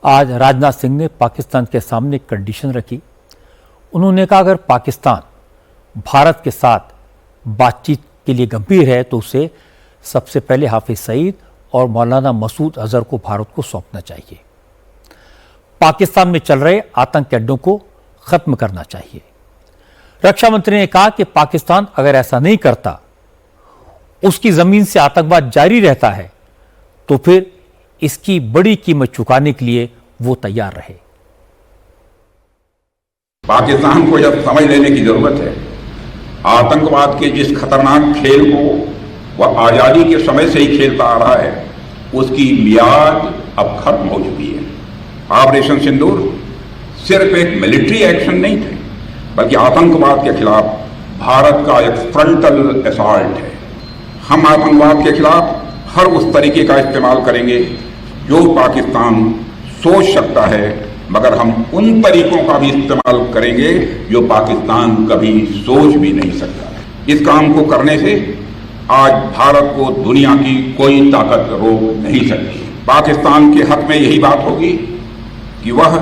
आज राजनाथ सिंह ने पाकिस्तान के सामने एक कंडीशन रखी। उन्होंने कहा अगर पाकिस्तान भारत के साथ बातचीत के लिए गंभीर है तो उसे सबसे पहले हाफिज सईद और मौलाना मसूद अजहर को भारत को सौंपना चाहिए। पाकिस्तान में चल रहे आतंकी अड्डों को खत्म करना चाहिए। रक्षा मंत्री ने कहा कि पाकिस्तान अगर ऐसा नहीं करता, उसकी जमीन से आतंकवाद जारी रहता है, तो फिर इसकी बड़ी कीमत चुकाने के लिए वो तैयार रहे। पाकिस्तान को यह समझ लेने की जरूरत है, आतंकवाद के जिस खतरनाक खेल को वह आजादी के समय से ही खेलता आ रहा है, उसकी मियाद अब खत्म हो चुकी है। ऑपरेशन सिंदूर सिर्फ एक मिलिट्री एक्शन नहीं थे, बल्कि आतंकवाद के खिलाफ भारत का एक फ्रंटल असॉल्ट है। हम आतंकवाद के खिलाफ हर उस तरीके का इस्तेमाल करेंगे जो पाकिस्तान सोच सकता है, मगर हम उन तरीकों का भी इस्तेमाल करेंगे जो पाकिस्तान कभी सोच भी नहीं सकता है। इस काम को करने से आज भारत को दुनिया की कोई ताकत रोक नहीं सकती। पाकिस्तान के हक में यही बात होगी कि वह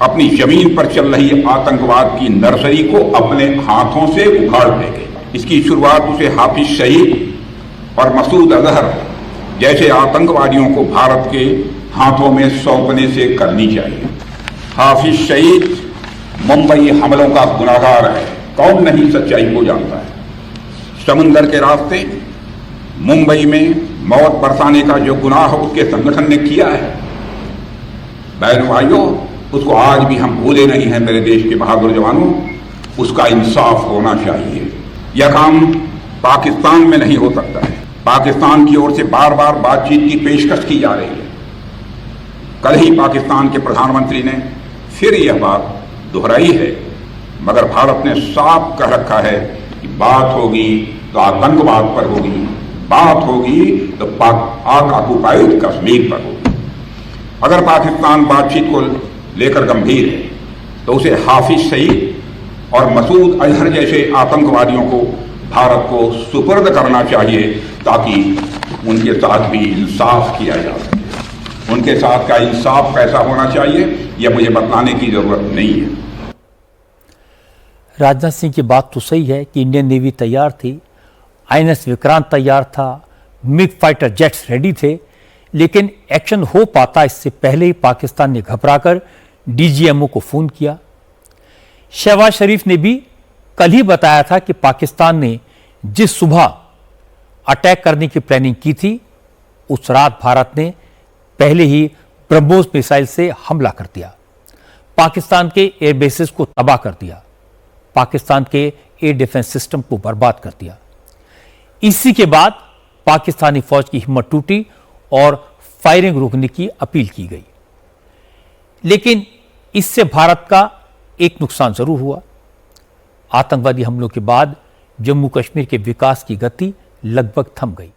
अपनी जमीन पर चल रही आतंकवाद की नर्सरी को अपने हाथों से उखाड़ देंगे। इसकी शुरुआत उसे हाफिज सईद और मसूद अजहर जैसे आतंकवादियों को भारत के हाथों में सौंपने से करनी चाहिए। हाफिज सईद मुंबई हमलों का गुनाहगार है, कौन नहीं सच्चाई को जानता है। समुंदर के रास्ते मुंबई में मौत बरसाने का जो गुनाह उसके संगठन ने किया है, बहनों भाइयों, उसको आज भी हम भूले नहीं हैं। मेरे देश के बहादुर जवानों, उसका इंसाफ होना चाहिए। यह काम पाकिस्तान में नहीं हो सकता है। पाकिस्तान की ओर से बार बार बातचीत की पेशकश की जा रही है। कल ही पाकिस्तान के प्रधानमंत्री ने फिर यह बात दोहराई है, मगर भारत ने साफ कह रखा है कि बात होगी तो आतंकवाद पर होगी, बात होगी तो पाक ऑक्युपाइड कश्मीर पर होगी। अगर पाकिस्तान बातचीत को लेकर गंभीर है तो उसे हाफिज सईद और मसूद अजहर जैसे आतंकवादियों को भारत को सुपर्द करना चाहिए, ताकि उनके साथ भी इंसाफ किया जा सके। उनके साथ का इंसाफ कैसा होना चाहिए यह मुझे बतलाने की जरूरत नहीं है। राजनाथ सिंह की बात तो सही है कि इंडियन नेवी तैयार थी, आईएनएस विक्रांत तैयार था, मिग फाइटर जेट्स रेडी थे, लेकिन एक्शन हो पाता इससे पहले ही पाकिस्तान ने घबराकर डीजीएमओ को फोन किया। शहबाज शरीफ ने भी कल ही बताया था कि पाकिस्तान ने जिस सुबह अटैक करने की प्लानिंग की थी, उस रात भारत ने पहले ही ब्रह्मोस मिसाइल से हमला कर दिया, पाकिस्तान के एयर बेसेस को तबाह कर दिया, पाकिस्तान के एयर डिफेंस सिस्टम को बर्बाद कर दिया। इसी के बाद पाकिस्तानी फौज की हिम्मत टूटी और फायरिंग रोकने की अपील की गई। लेकिन इससे भारत का एक नुकसान जरूर हुआ। आतंकवादी हमलों के बाद जम्मू कश्मीर के विकास की गति लगभग थम गई।